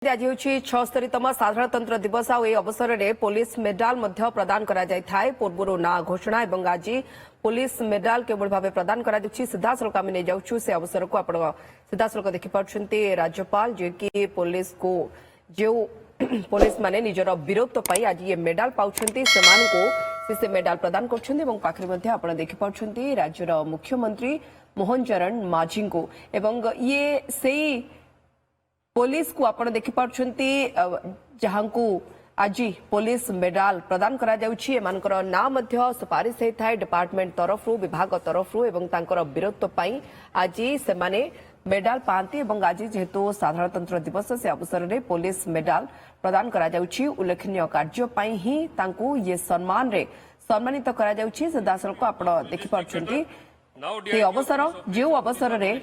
आज हूँ 76तम साधारणतंत्र दिवस आ अवसर में पुलिस मेडाल प्रदान कर पूर्व ना घोषणा और आज पुलिस मेडाल केवल भाव प्रदान कर सीधा सड़क आम नहीं जाऊँ से अवसर को आप सीधा सड़क देखिपुं राज्यपाल जी की पुलिस को जो पुलिस माने निजर वीरत्व पर आज ये मेडाल पाँच से मेडाल प्रदान कर देखिपुं राज्यर मुख्यमंत्री मोहन चरण माझी को ये सही पुलिस को आपण देखिपुंट जहां को आज पुलिस मेडाल प्रदान करा जाउछि एमानकर नाम सुपारिश होता है डिपार्टमेंट तरफ विभाग तरफ वीरत्व पाई आज से माने मेडाल पाती आज जेहेतु साधारणतंत्र दिवस से अवसर में पुलिस मेडाल प्रदान करा जाउछि उल्लेखनीय कार्य पाई ही तांकु ये सम्मान रे सम्मानित करा जाउछि से दासल को आपण देखिपुंट ये अवसर जो अवसर रे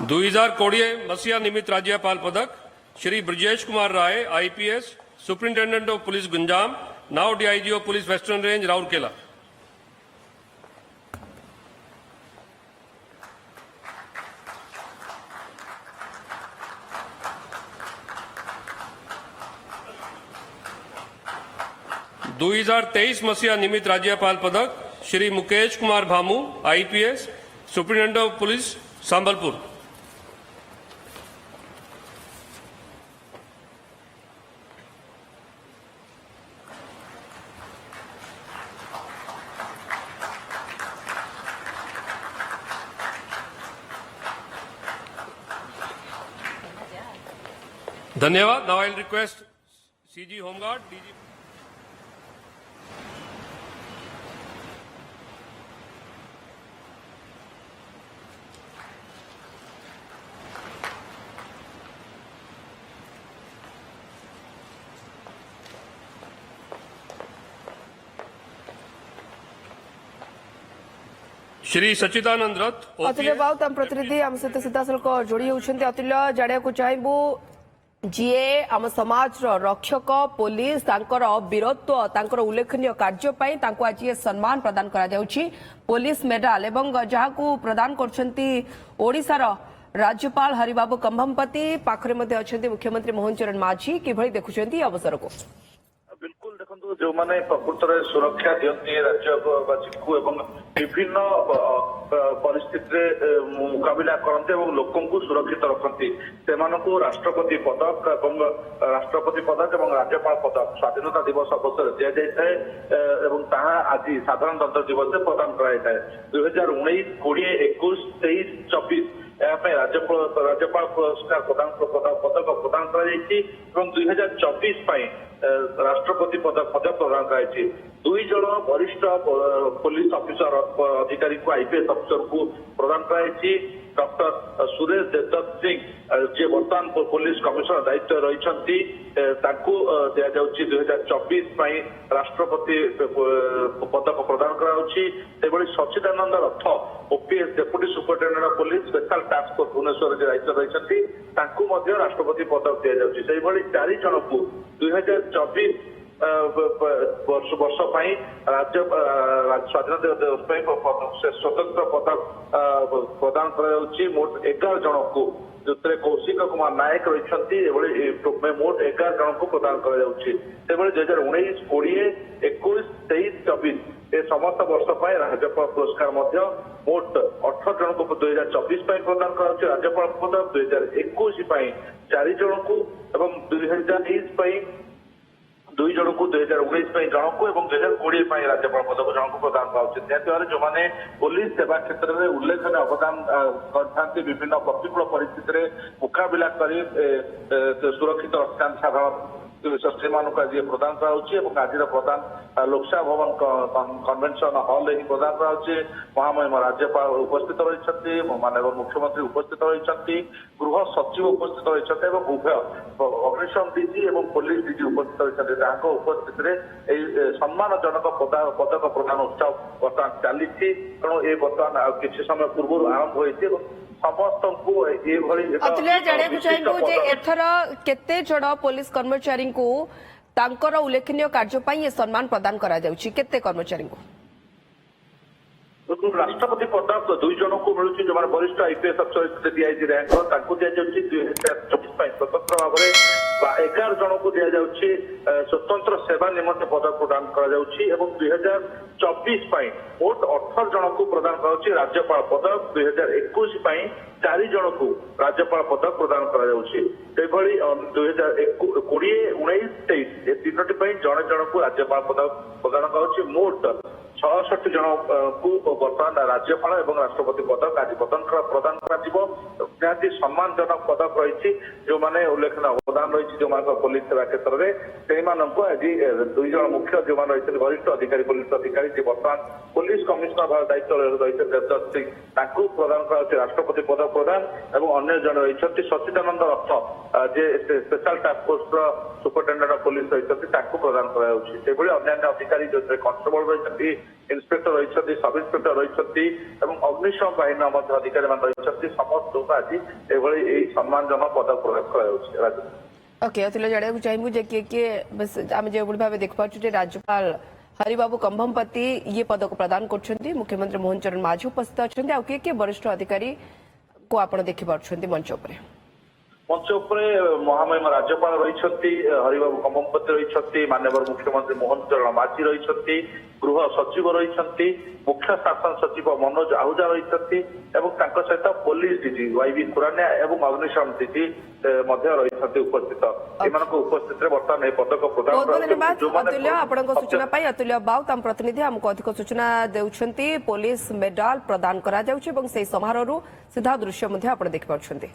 2020 मसीहा निमित्त राज्यपाल पदक Shri Brajesh Kumar Rai IPS superintendent of police Ganjam now DIG of police western range Rourkela. दो 2023 मसीहा निमित्त राज्यपाल पदक Shri Mukesh Kumar Bhamu IPS superintendent of police Sambalpur. धन्यवाद। Now I will request CG home guard DG Shri Sachidananda Rath अतुल्य बाउत आम प्रतिनिधि आम सहित सीधा सड़क जोड़ी होती अतुल्य जाना चाहबू जीए आम समाज रक्षक पुलिस वीरत्व उल्लेखनीय कार्य आज ये सम्मान प्रदान करा पुलिस मेडाल एवं जहाँ को प्रदान कर राज्यपाल हरिबाबू कंभमपति पाखरे अच्छा मुख्यमंत्री मोहन चरण माझी किभली देखुंत अवसर को। बिल्कुल देखो जो मैंने प्रकृत सुरक्षा दिखती राज्यवासी को विभिन्न परिस्थिति मुकाबला करते लोक सुरक्षित रखती से राष्ट्रपति पदक और राज्यपाल पदक स्वाधीनता दिवस अवसर दि जाए आज साधारणतंत्र दिवस से प्रदान कराए 2019, 20, 21, 23, 24 राज्यपाल पुरस्कार पदक प्रदान कर 2024 राष्ट्रपति पदक प्रदान कर दुई जन वरिष्ठ पुलिस ऑफिसर अधिकारी को आईपीएस ऑफिसर को प्रदान कर डॉक्टर सुरेश देवदत्त सिंह जी वर्तमान पुलिस कमिश्नर दायित्व रही दि जाऊँगी 2024 राष्ट्रपति पदक प्रदान कर Sachchidanand Rath OPS deputy superintendent of police special task force Bhubaneswar दायित्व रही राष्ट्रपति पदक दि जाऊँगी 4 जन को 2024 वर्ष राज्य स्वाधीनता दिवस स्वतंत्र पदक प्रदान कर मोट 11 जन को जो कौशिक कुमार नायक रही मोट 11 जन को प्रदान कर 2019, 20, 21, 23, 24 ए समस्त वर्ष राज्यपाल पुरस्कार मोट 18 जन को 2024 प्रदान कर राज्यपाल पदक 2021 4 जन को 2023 2 जन को 2019 जन को 2020 राज्यपाल पदक जन को प्रदान कर जो मैंने पुलिस सेवा क्षेत्र में उल्लेखनीय अवदान करते विभिन्न प्रतिकूल परिस्थिति मुकाबला कर सुरक्षित रखता साधारण से आज प्रदान कर आज प्रदान लोकसभा भवन कन्वेंशन हॉल ही प्रदान कर महामहिम राज्यपाल उपस्थित रही माननीय मुख्यमंत्री उपस्थित रही गृह सचिव उपस्थित रही उभय अग्निशम डीजी और पुलिस डीजी उपस्थित रही उपस्थित सम्मानजनक पदक प्रदान उत्सव बर्तमान चली तेणु ये बर्तमान किसी समय पूर्व आरंभ होती ସମସ୍ତଙ୍କୁ ଏଭଳି ଏକ अतुल्य जानिବାକୁ विशिष्ट चाहेबु जे पदक एथर केते जण पुलिस कर्मचारी को तांकर उल्लेखनीय कार्य ପାଇଁ ଏ ସମ୍ମାନ ପ୍ରଦାନ କରାଯାଉଛି କେତେ कर्मचारी को राष्ट्रपति पदक 2 जनକୁ ମିଳୁଛି ଯେଉଁମାନେ ବରିଷ୍ଠ ଆଇପିଏସ୍ ଅଫିସର ଡିଆଇଜି ରାଙ୍କର ତାଙ୍କୁ ଦିଆଯାଉଛି 2024 ପାଇଁ ସ୍ୱତନ୍ତ୍ର ଭାବରେ 11 ଜଣଙ୍କୁ ଦିଆଯାଉଛି ସ୍ୱତନ୍ତ୍ର ସେବା ନିମନ୍ତେ ପଦକ ପ୍ରଦାନ କରାଯାଉଛି ଏବଂ 2024 ପାଇଁ ମୋଟ 18 ଜଣଙ୍କୁ ପ୍ରଦାନ କରାଯାଉଛି ରାଜ୍ୟପାଳ ପଦକ 2021 ପାଇଁ 4 ଜଣଙ୍କୁ ରାଜ୍ୟପାଳ ପଦକ ପ୍ରଦାନ କରାଯାଉଛି ସେଭଳି 2020 19 23 ଏ ତିନୋଟି ପାଇଁ ଜଣେ ଜଣଙ୍କୁ ରାଜ୍ୟପାଳ ପଦକ ପ୍ରଦାନ କରାଯାଉଛି ମୋଟ 66 ଜଣଙ୍କୁ ବର୍ତ୍ତମାନ ରାଜ୍ୟପାଳ ଏବଂ ରାଷ୍ଟ୍ରପତି ପଦକ ଆଜି ପ୍ରଦାନ କରାଯିବ ନିହାତି ସମ୍ମାନଜନକ ପଦକ ରହିଛି ଯେଉଁମାନେ ଉଲ୍ଲେଖନୀୟ ଅବଦାନ ରହିଛି ଯେଉଁମାନଙ୍କ ପୋଲିସ ସେବା କ୍ଷେତ୍ରରେ ସେଇମାନଙ୍କୁ ଆଜି 2 ଜଣ ମୁଖ୍ୟ ଯେଉଁମାନେ ରହିଛନ୍ତି ବରିଷ୍ଠ ଅଧିକାରୀ ପୋଲିସ ଅଧିକାରୀ ଯିଏ ବର୍ତ୍ତମାନ ପୋଲିସ କମିଶନର ଭାବେ ଦାୟିତ୍ୱ ରହିଛନ୍ତି ଦେବଦତ୍ତ ସିଂ ତାଙ୍କୁ ପ୍ରଦାନ କରାଯାଉଛି ରାଷ୍ଟ୍ରପତି ପଦକ ପ୍ରଦାନ ଏବଂ ଅନ୍ୟ ଜଣେ ରହିଛନ୍ତି ସଚିଦାନନ୍ଦ ରତ୍ନ ଯିଏ ସ୍ପେଶାଲ ଟାସ୍କ ଫୋର୍ସର ସୁପରିଟେଣ୍ଡେଣ୍ଟ ଅଫ୍ ପୋଲିସ ରହିଛନ୍ତି ତାଙ୍କୁ ପ୍ରଦାନ କରାଯାଉଛି ସେଭଳି ଅନ୍ୟାନ୍ୟ ଅଧିକାରୀ ଯେଉଁଥିରେ କନଷ୍ଟେବଳ ରହିଛନ୍ତି ଇନ୍ସପେକ୍ଟର ରହିଛନ୍ତି ସବ୍ ଇନ୍ସପେକ୍ଟର ରହିଛନ୍ତି ଏବଂ ଅଗ୍ନିଶମ ବାହିନୀର ମଧ୍ୟ ଅଧିକାରୀମାନେ ରହିଛନ୍ତି ସମସ୍ତଙ୍କୁ ଆଜି ଏଭଳି ଏହି ସମ୍ମାନଜନକ ପଦକ ପ୍ରଦାନ କରାଯାଉଛି ରାଜ୍ୟ ओके अतुल्य जानिବାକୁ ଚାହିଁବୁ ଯେ କିଏ ଆମେ ଯେଭଳି ଭାବେ ଦେଖିପାରୁଛୁ ଯେ राज्यपाल हरिबाबू कंभमपति ये पदक प्रदान करछन्ती मुख्यमंत्री मोहन चरण माझी उपस्थित अछन्ती आ किए वरिष्ठ अधिकारी को आपण देखि पारुछन्ती मंच उपरे मंच उपरे महामहिम राज्यपाल रही हरिबाबू कंभमपति रही माननीय मुख्यमंत्री मोहन चरण माझी रही गृह सचिव रही मुख्य शासन सचिव मनोज आहूजा रही सहित पुलिस डीजी वाईबी खुरानिया और अग्निशम डीजी रही उपस्थित उपस्थित बर्तमान पदक बहुत बहुत धन्यवाद प्रदान अतुल्य आपणको सूचना पाई अतुल्य बाउ तम प्रतिनिधि हमको अधिक सूचना देउछन्ती पुलिस मेडल प्रदान करा जाउछि एवं सेही समारोह सीधा दृश्य मध्ये आपण देखि पारुछन्ती।